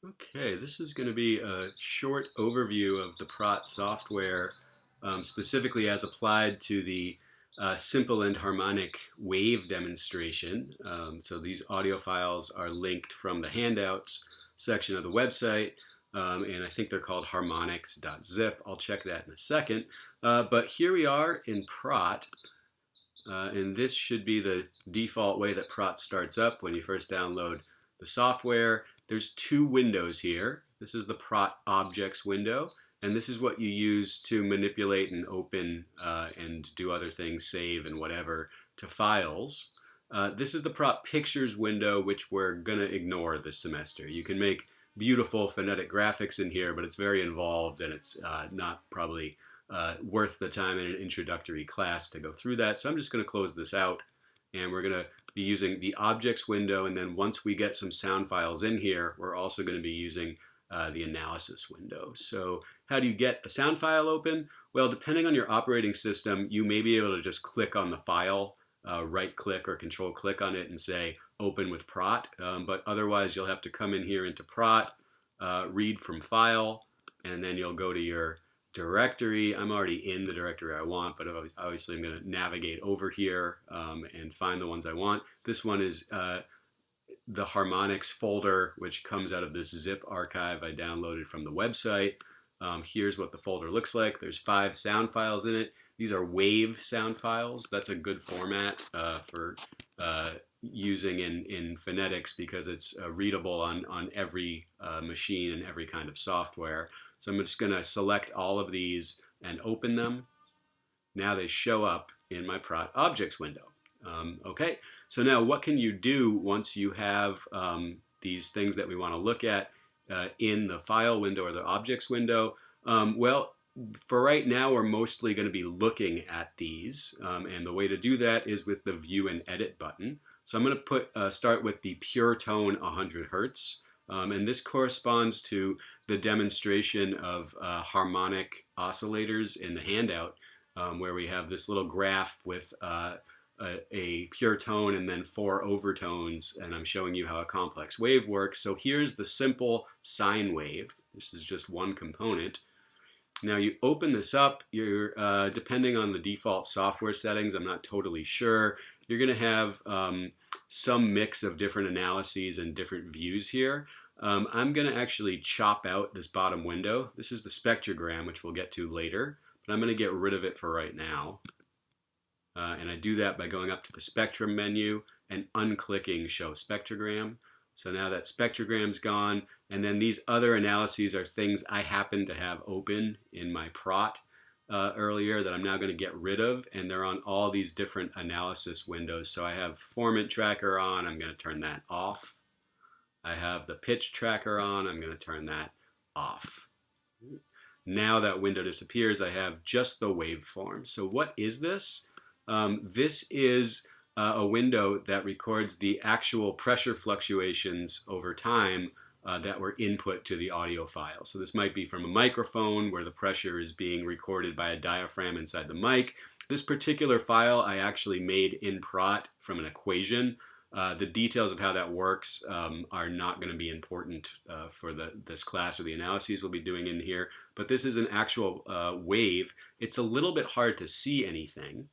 Okay, this is going to be a short overview of the Praat software, specifically as applied to the simple and harmonic wave demonstration. So these audio files are linked from the handouts section of the website, and I think they're called harmonics.zip. I'll check that in a second. But here we are in Praat, and this should be the default way that Praat starts up when you first download the software. There's two windows here. This is the Praat objects window, and this is what you use to manipulate and open and do other things, save and whatever, to files. This is the Praat pictures window, which we're going to ignore this semester. You can make beautiful phonetic graphics in here, but it's very involved and it's not probably worth the time in an introductory class to go through that. So I'm just going to close this out, and we're going to be using the objects window, and then once we get some sound files in here, we're also going to be using the analysis window. So how do you get a sound file open? Well, depending on your operating system, you may be able to just click on the file, right click or control click on it and say open with Praat, but otherwise you'll have to come in here into Praat, read from file, and then you'll go to your directory. I'm already in the directory I want, but obviously I'm going to navigate over here and find the ones I want. This one is the harmonics folder, which comes out of this zip archive I downloaded from the website. Here's what the folder looks like. There's 5 sound files in it. These are wave sound files. That's a good format for using in phonetics because it's readable on every machine and every kind of software. So I'm just going to select all of these and open them. Now they show up in my Praat objects window. Okay, so now what can you do once you have these things that we want to look at in the file window or the objects window? Well, for right now, we're mostly going to be looking at these, and the way to do that is with the View and Edit button. So I'm going to start with the pure tone 100 hertz, and this corresponds to the demonstration of harmonic oscillators in the handout, where we have this little graph with a pure tone and then 4 overtones, and I'm showing you how a complex wave works. So here's the simple sine wave. This is just one component. Now you open this up, you're depending on the default software settings, I'm not totally sure, you're going to have some mix of different analyses and different views here. I'm going to actually chop out this bottom window. This is the spectrogram, which we'll get to later, but I'm going to get rid of it for right now. And I do that by going up to the spectrum menu and unclicking show spectrogram. So now that spectrogram's gone, and then these other analyses are things I happen to have open in my Praat earlier that I'm now going to get rid of, and they're on all these different analysis windows. So I have formant tracker on, I'm going to turn that off. I have the pitch tracker on, I'm going to turn that off. Now that window disappears, I have just the waveform. So what is this? This is a window that records the actual pressure fluctuations over time that were input to the audio file. So this might be from a microphone where the pressure is being recorded by a diaphragm inside the mic. This particular file I actually made in Praat from an equation. The details of how that works are not going to be important for this class or the analyses we'll be doing in here, but this is an actual wave. It's a little bit hard to see anything.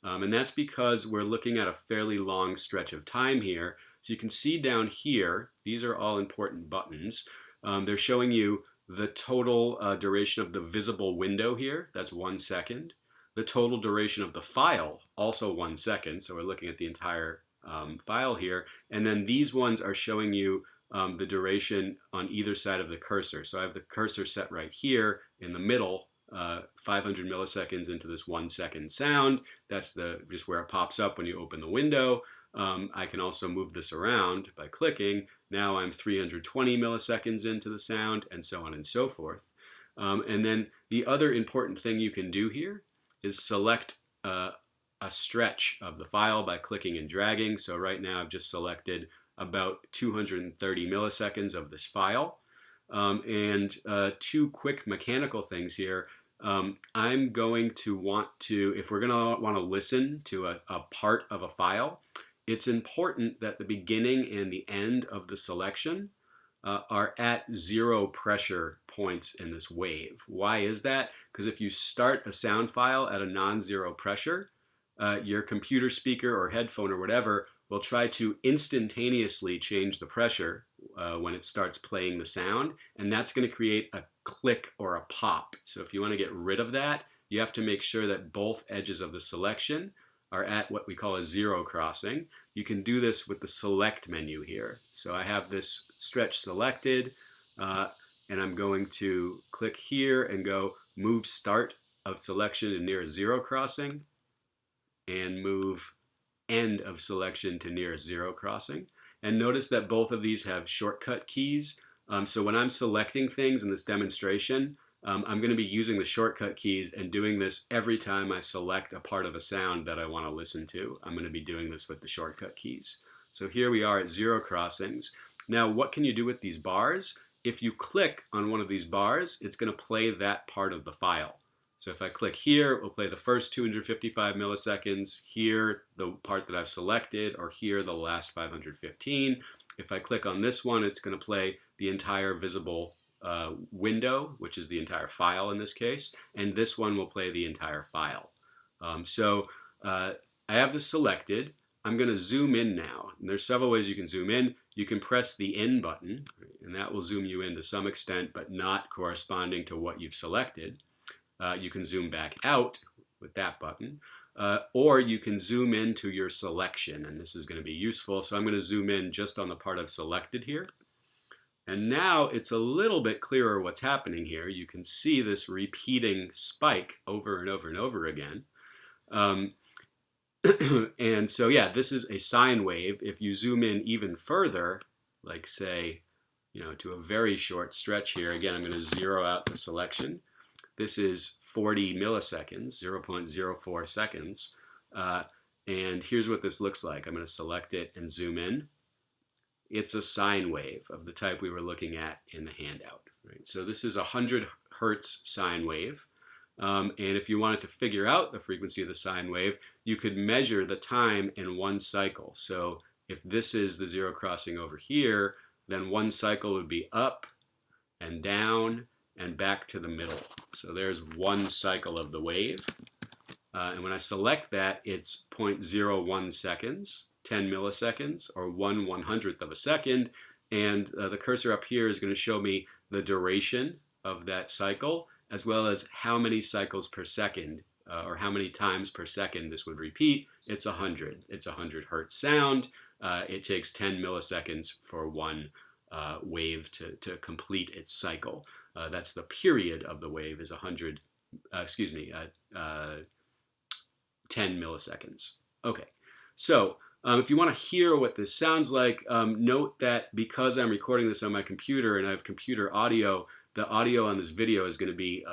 And that's because we're looking at a fairly long stretch of time here. So you can see down here, these are all important buttons. They're showing you the total duration of the visible window here, that's 1 second. The total duration of the file, also 1 second, so we're looking at the entire file here. And then these ones are showing you the duration on either side of the cursor. So I have the cursor set right here in the middle, 500 milliseconds into this 1 second sound. That's just where it pops up when you open the window. I can also move this around by clicking. Now I'm 320 milliseconds into the sound, and so on and so forth. And then the other important thing you can do here is select a stretch of the file by clicking and dragging. So right now I've just selected about 230 milliseconds of this file. And two quick mechanical things here. I'm going to want to, if we're going to want to listen to a part of a file, it's important that the beginning and the end of the selection are at zero pressure points in this wave. Why is that? Because if you start a sound file at a non-zero pressure, your computer speaker or headphone or whatever will try to instantaneously change the pressure when it starts playing the sound, and that's going to create a click or a pop. So if you want to get rid of that, you have to make sure that both edges of the selection are at what we call a zero crossing. You can do this with the select menu here. So I have this stretch selected, and I'm going to click here and go move start of selection to near zero crossing, and move end of selection to near zero crossing. And notice that both of these have shortcut keys. So when I'm selecting things in this demonstration, I'm going to be using the shortcut keys and doing this every time I select a part of a sound that I want to listen to. I'm going to be doing this with the shortcut keys. So here we are at zero crossings. Now, what can you do with these bars? If you click on one of these bars, it's going to play that part of the file. So if I click here, it will play the first 255 milliseconds, here the part that I've selected, or here the last 515. If I click on this one, it's going to play the entire visible window, which is the entire file in this case, and this one will play the entire file. I have this selected. I'm going to zoom in now. And there's several ways you can zoom in. You can press the in button, and that will zoom you in to some extent, but not corresponding to what you've selected. You can zoom back out with that button, or you can zoom into your selection, and this is going to be useful. So I'm going to zoom in just on the part I've selected here. And now it's a little bit clearer what's happening here. You can see this repeating spike over and over and over again. And so, yeah, this is a sine wave. If you zoom in even further, like say, to a very short stretch here, again, I'm going to zero out the selection. This is 40 milliseconds, 0.04 seconds. And here's what this looks like. I'm going to select it and zoom in. It's a sine wave of the type we were looking at in the handout. Right? So this is a 100 hertz sine wave. And if you wanted to figure out the frequency of the sine wave, you could measure the time in one cycle. So if this is the zero crossing over here, then one cycle would be up and down and back to the middle. So there's one cycle of the wave. And when I select that, it's 0.01 seconds, 10 milliseconds, or 1/100th of a second. And the cursor up here is going to show me the duration of that cycle, as well as how many cycles per second, or how many times per second this would repeat. It's 100. It's a 100 hertz sound. It takes 10 milliseconds for one wave to complete its cycle. That's the period of the wave is 10 milliseconds. Okay, so if you want to hear what this sounds like, note that because I'm recording this on my computer and I have computer audio, the audio on this video is going to be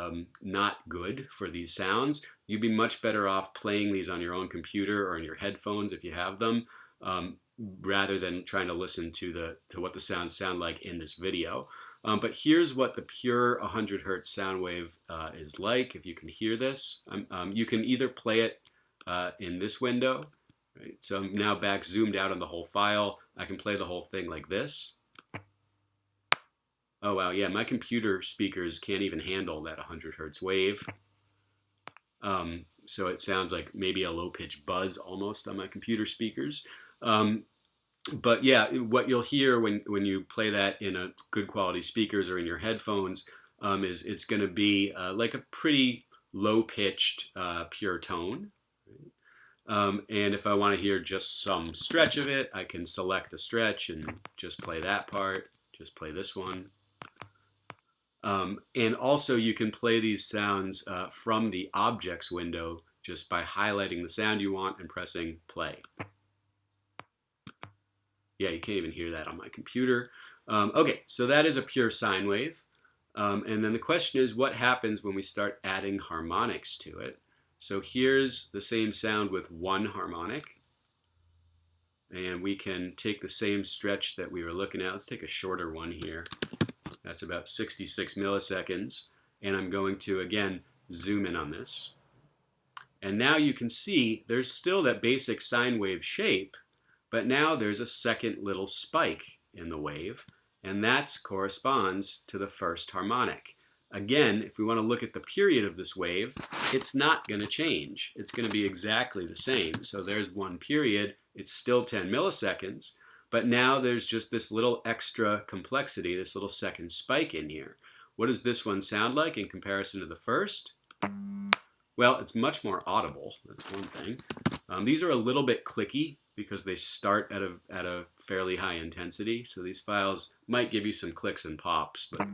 not good for these sounds. You'd be much better off playing these on your own computer or in your headphones if you have them, rather than trying to listen to what the sounds sound like in this video. But here's what the pure 100 hertz sound wave is like. If you can hear this, you can either play it in this window. Right? So I'm now back zoomed out on the whole file. I can play the whole thing like this. Oh wow, yeah, my computer speakers can't even handle that 100 hertz wave. So it sounds like maybe a low pitch buzz almost on my computer speakers. But yeah, what you'll hear when you play that in a good quality speakers or in your headphones is it's going to be like a pretty low pitched pure tone. And if I want to hear just some stretch of it, I can select a stretch and just play that part, just play this one. And also you can play these sounds from the objects window just by highlighting the sound you want and pressing play. Yeah, you can't even hear that on my computer. Okay, so that is a pure sine wave. And then the question is, what happens when we start adding harmonics to it? So here's the same sound with one harmonic. And we can take the same stretch that we were looking at. Let's take a shorter one here. That's about 66 milliseconds. And I'm going to, again, zoom in on this. And now you can see there's still that basic sine wave shape, but now there's a second little spike in the wave. and that corresponds to the first harmonic. Again, if we want to look at the period of this wave, it's not going to change. It's going to be exactly the same. So there's one period, it's still 10 milliseconds, but now there's just this little extra complexity, this little second spike in here. What does this one sound like in comparison to the first? Well, it's much more audible, that's one thing. These are a little bit clicky because they start at a fairly high intensity, so these files might give you some clicks and pops, but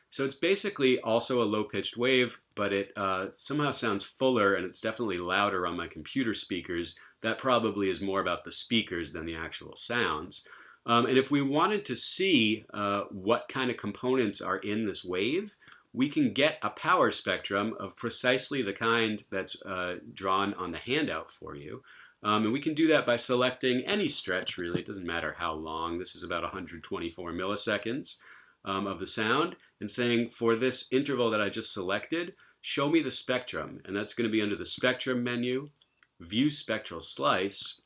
so it's basically also a low-pitched wave, but it somehow sounds fuller, and it's definitely louder on my computer speakers. That probably is more about the speakers than the actual sounds. And if we wanted to see what kind of components are in this wave, we can get a power spectrum of precisely the kind that's drawn on the handout for you. And we can do that by selecting any stretch, really. It doesn't matter how long. This is about 124 milliseconds of the sound, and saying, for this interval that I just selected, show me the spectrum. And that's going to be under the Spectrum menu, View Spectral Slice,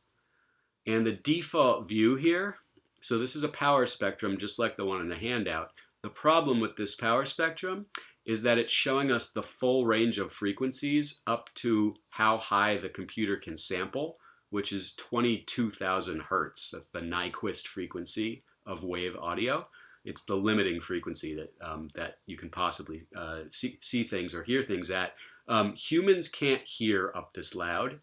and the default view here. So this is a power spectrum just like the one in the handout. The problem with this power spectrum is that it's showing us the full range of frequencies up to how high the computer can sample, which is 22,000 hertz. That's the Nyquist frequency of wave audio. It's the limiting frequency that you can possibly see things or hear things at. Humans can't hear up this loud,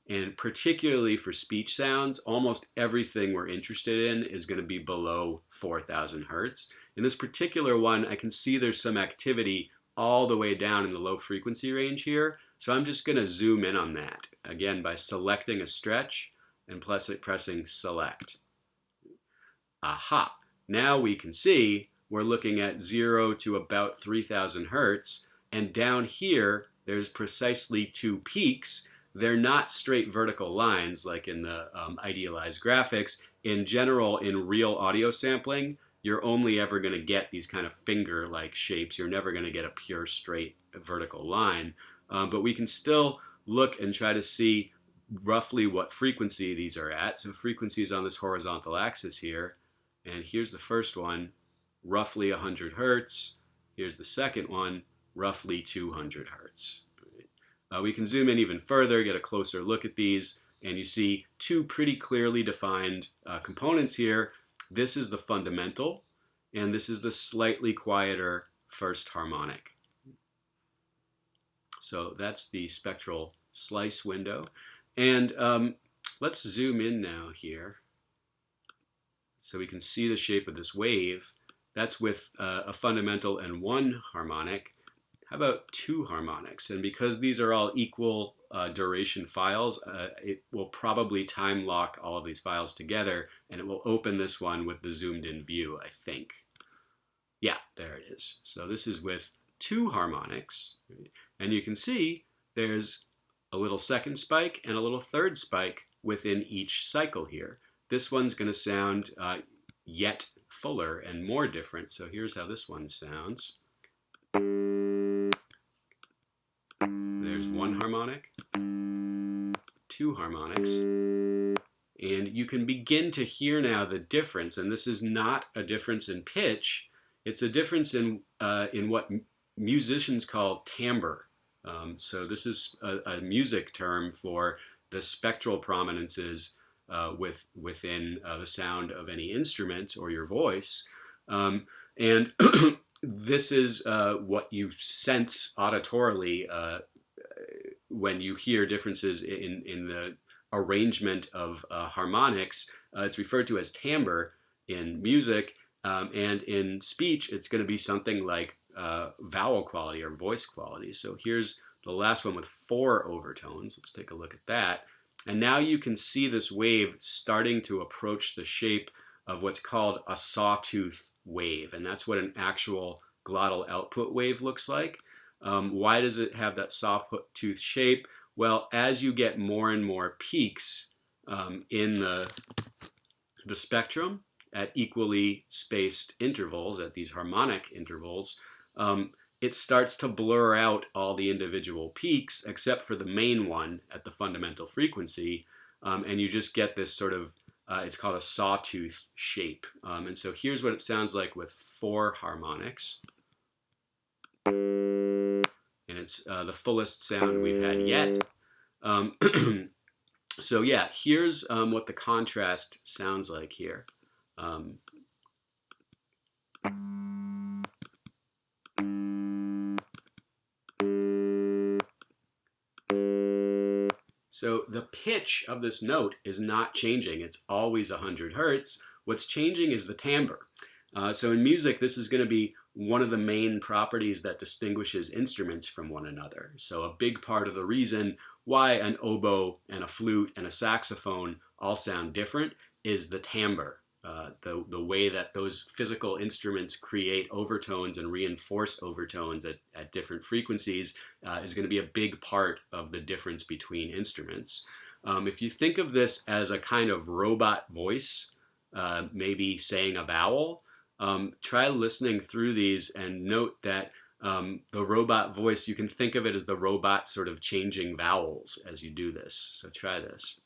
and particularly for speech sounds, almost everything we're interested in is going to be below 4,000 hertz. In this particular one, I can see there's some activity all the way down in the low frequency range here, so I'm just going to zoom in on that, again, by selecting a stretch and pressing select. Aha! Now we can see we're looking at 0 to about 3,000 hertz, and down here there's precisely two peaks. They're not straight vertical lines like in the idealized graphics. In general, in real audio sampling, you're only ever going to get these kind of finger-like shapes. You're never going to get a pure straight vertical line. But we can still look and try to see roughly what frequency these are at. So frequency is on this horizontal axis here. And here's the first one, roughly 100 hertz. Here's the second one, roughly 200 hertz. We can zoom in even further, get a closer look at these, and you see two pretty clearly defined components here. This is the fundamental, and this is the slightly quieter first harmonic. So that's the spectral slice window. And let's zoom in now here so we can see the shape of this wave. That's with a fundamental and one harmonic. How about two harmonics? And because these are all equal duration files, it will probably time lock all of these files together, and it will open this one with the zoomed in view, I think. Yeah, there it is. So this is with two harmonics, and you can see there's a little second spike and a little third spike within each cycle here. This one's going to sound yet fuller and more different. So here's how this one sounds. There's one harmonic, two harmonics, and you can begin to hear now the difference. And this is not a difference in pitch; it's a difference in what musicians call timbre. So this is a music term for the spectral prominences within the sound of any instrument or your voice, and this is what you sense auditorily when you hear differences in the arrangement of harmonics. It's referred to as timbre in music, and in speech it's going to be something like vowel quality or voice quality. So here's the last one with 4 overtones. Let's take a look at that. And now you can see this wave starting to approach the shape of what's called a sawtooth wave, and that's what an actual glottal output wave looks like. Why does it have that sawtooth shape? Well, as you get more and more peaks in the spectrum at equally spaced intervals, at these harmonic intervals, it starts to blur out all the individual peaks except for the main one at the fundamental frequency, and you just get this sort of It's called a sawtooth shape. And so here's what it sounds like with 4 harmonics. And it's the fullest sound we've had yet. Um, so yeah, here's what the contrast sounds like here. Um, So the pitch of this note is not changing. It's always 100 hertz. What's changing is the timbre. So in music, this is going to be one of the main properties that distinguishes instruments from one another. So a big part of the reason why an oboe and a flute and a saxophone all sound different is the timbre. The way that those physical instruments create overtones and reinforce overtones at different frequencies is going to be a big part of the difference between instruments. If you think of this as a kind of robot voice, maybe saying a vowel, try listening through these and note that the robot voice, you can think of it as the robot sort of changing vowels as you do this. So try this.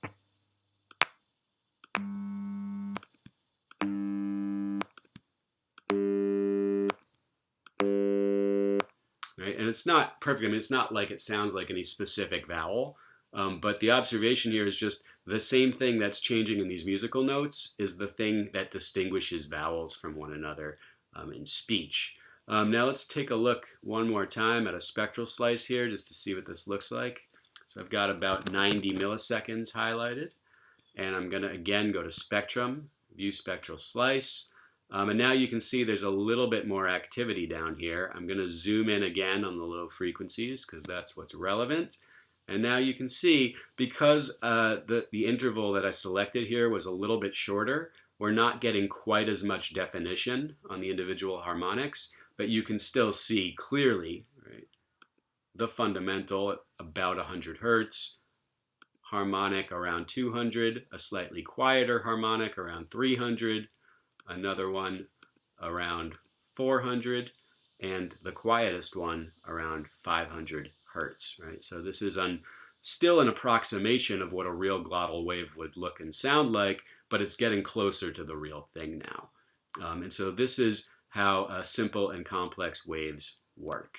Right? And it's not perfect. I mean, it's not like it sounds like any specific vowel, but the observation here is just the same thing that's changing in these musical notes is the thing that distinguishes vowels from one another in speech. Now let's take a look one more time at a spectral slice here just to see what this looks like. So I've got about 90 milliseconds highlighted, and I'm going to again go to Spectrum, View Spectral Slice. And now you can see there's a little bit more activity down here. I'm going to zoom in again on the low frequencies because that's what's relevant. And now you can see, because the interval that I selected here was a little bit shorter, we're not getting quite as much definition on the individual harmonics, but you can still see clearly, right, the fundamental at about 100 hertz, harmonic around 200, a slightly quieter harmonic around 300, another one around 400, and the quietest one around 500 hertz, right? So this is still an approximation of what a real glottal wave would look and sound like, but it's getting closer to the real thing now. And so this is how simple and complex waves work.